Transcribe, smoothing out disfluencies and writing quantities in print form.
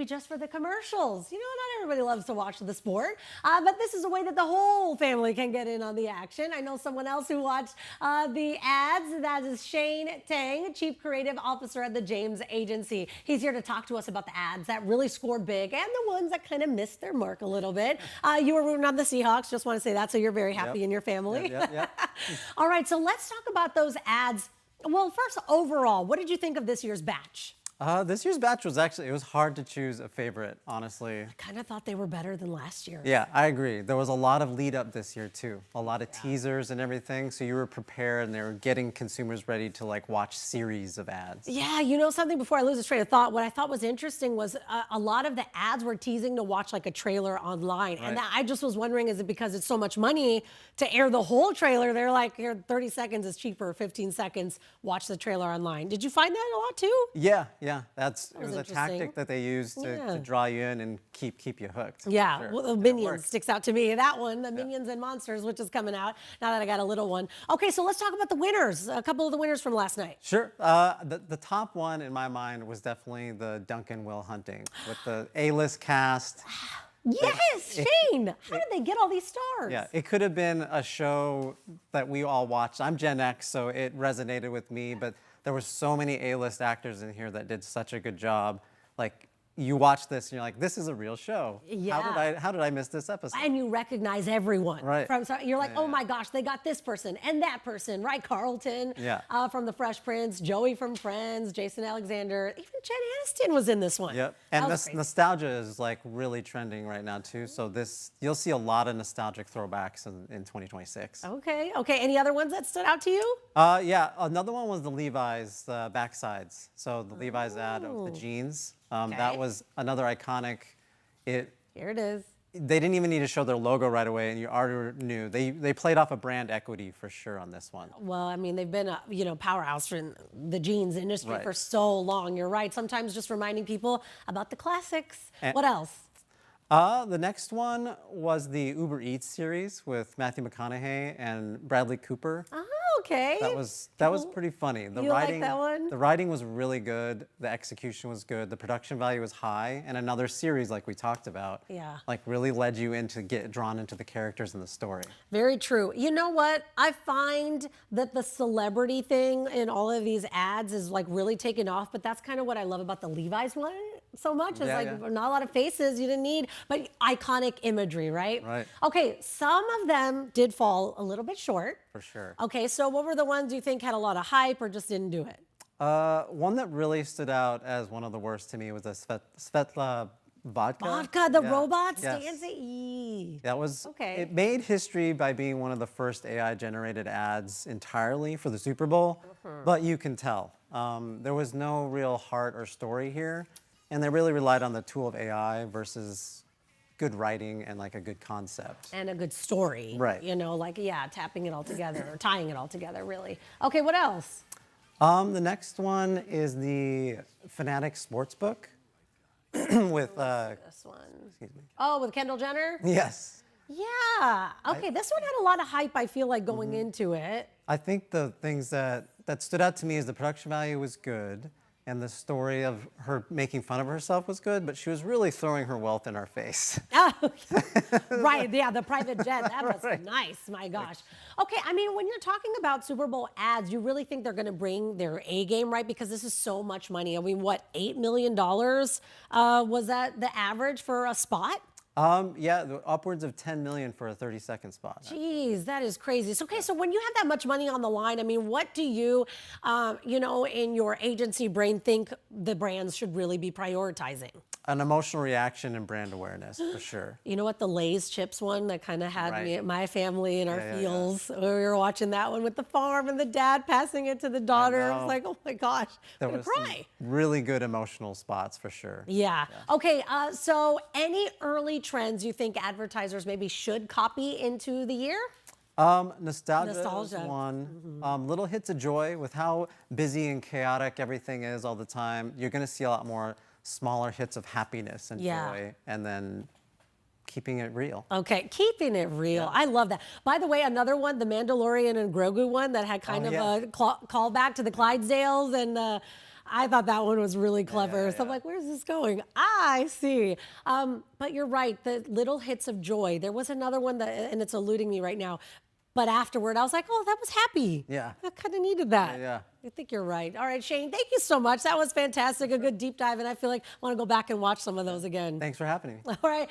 just for the commercials. Not everybody loves to watch the sport, but this is a way that the whole family can get in on the action. I know someone else who watched the ads. That is Shane Tang, Chief Creative Officer at the James Agency. He's here to talk to us about the ads that really scored big and the ones that kind of missed their mark a little bit. You were rooting on the Seahawks. Just want to say that, so you're very happy in your family. Yep. All right, so let's talk about those ads. Well, first, overall, what did you think of this year's batch? This year's batch was it was hard to choose a favorite, honestly. I kind of thought they were better than last year. Yeah, I agree. There was a lot of lead up this year too. A lot of teasers and everything, so you were prepared and they were getting consumers ready to watch series of ads. Yeah, something before I lose this train of thought, what I thought was interesting was a lot of the ads were teasing to watch a trailer online. Right. And I just was wondering, is it because it's so much money to air the whole trailer? They're like, here, 30 seconds is cheaper, 15 seconds, watch the trailer online. Did you find that a lot too? Yeah. It was a interesting. tactic that they used to draw you in and keep you hooked. Yeah, Sure. well, the Minions sticks out to me. That one, the Minions and Monsters, which is coming out now that I got a little one. Okay, so let's talk about the winners. A couple of the winners from last night. Sure. The top one in my mind was definitely the Duncan Will Hunting with the A-list cast. Yes, Shane. How did they get all these stars? Yeah, it could have been a show that we all watched. I'm Gen X, so it resonated with me, but there were so many A-list actors in here that did such a good job. You watch this and you're like, this is a real show. Yeah. How did I miss this episode? And you recognize everyone. Right. You're like, oh my gosh, they got this person and that person, right? Carlton from The Fresh Prince, Joey from Friends, Jason Alexander, even Jen Aniston was in this one. Yep. And this nostalgia is really trending right now too. So you'll see a lot of nostalgic throwbacks in 2026. Okay. Any other ones that stood out to you? Yeah, another one was the Levi's backsides. So the Levi's ad of the jeans. That was another iconic. Here it is. They didn't even need to show their logo right away, and you already knew. They played off of brand equity for sure on this one. Well, I mean, they've been a powerhouse in the jeans industry for so long. You're right. Sometimes just reminding people about the classics. What else? The next one was the Uber Eats series with Matthew McConaughey and Bradley Cooper. Oh, okay. That was pretty funny. You like that one? The writing was really good. The execution was good. The production value was high. And another series like we talked about. Yeah. Really led you to get drawn into the characters and the story. Very true. You know what? I find that the celebrity thing in all of these ads is really taken off, but that's kind of what I love about the Levi's one so much. It's not a lot of faces you didn't need, but iconic imagery, right? Right. Okay, some of them did fall a little bit short. For sure. Okay, so what were the ones you think had a lot of hype or just didn't do it? One that really stood out as one of the worst to me was the Svetla vodka. Vodka, the robots Yes. dancing. That was, okay. It made history by being one of the first AI-generated ads entirely for the Super Bowl, but you can tell. There was no real heart or story here, and they really relied on the tool of AI versus good writing and a good concept. And a good story. Right. Tapping it all together or tying it all together, really. Okay, what else? The next one is the Fanatic Sportsbook with This one. excuse me. Oh, with Kendall Jenner? Yes. Yeah. Okay, this one had a lot of hype, I feel like, going into it. I think the things that stood out to me is the production value was good and the story of her making fun of herself was good, but she was really throwing her wealth in our face. Oh, right. Yeah, the private jet. That was nice. My gosh. Okay, I mean, when you're talking about Super Bowl ads, you really think they're going to bring their A game, right? Because this is so much money. I mean, what, $8 million was that the average for a spot? Yeah, upwards of 10 million for a 30-second spot. Jeez, that is crazy. So, okay, so when you have that much money on the line, I mean, what do you, in your agency brain think the brands should really be prioritizing? An emotional reaction and brand awareness, for sure. You know what, the Lay's chips one that kind of had my family in our feels. We were watching that one with the farm and the dad passing it to the daughter. It was like, oh my gosh, I'm gonna cry. Really good emotional spots, for sure. Yeah. Okay, so any early trends you think advertisers maybe should copy into the year? Nostalgia is one. Little hits of joy with how busy and chaotic everything is all the time. You're going to see a lot more smaller hits of happiness and joy, and then keeping it real. Okay, keeping it real. I love that. By the way, another one, the Mandalorian and Grogu one that had kind of a callback to the Clydesdales and I thought that one was really clever. yeah, So I'm yeah. like, where's this going? I see. But you're right. The little hits of joy. There was another one that, and it's eluding me right now. But afterward, I was like, oh, that was happy. Yeah. I kind of needed that. Yeah. I think you're right. All right, Shane, thank you so much. That was fantastic. A good deep dive. And I feel like I want to go back and watch some of those again. Thanks for having me. All right.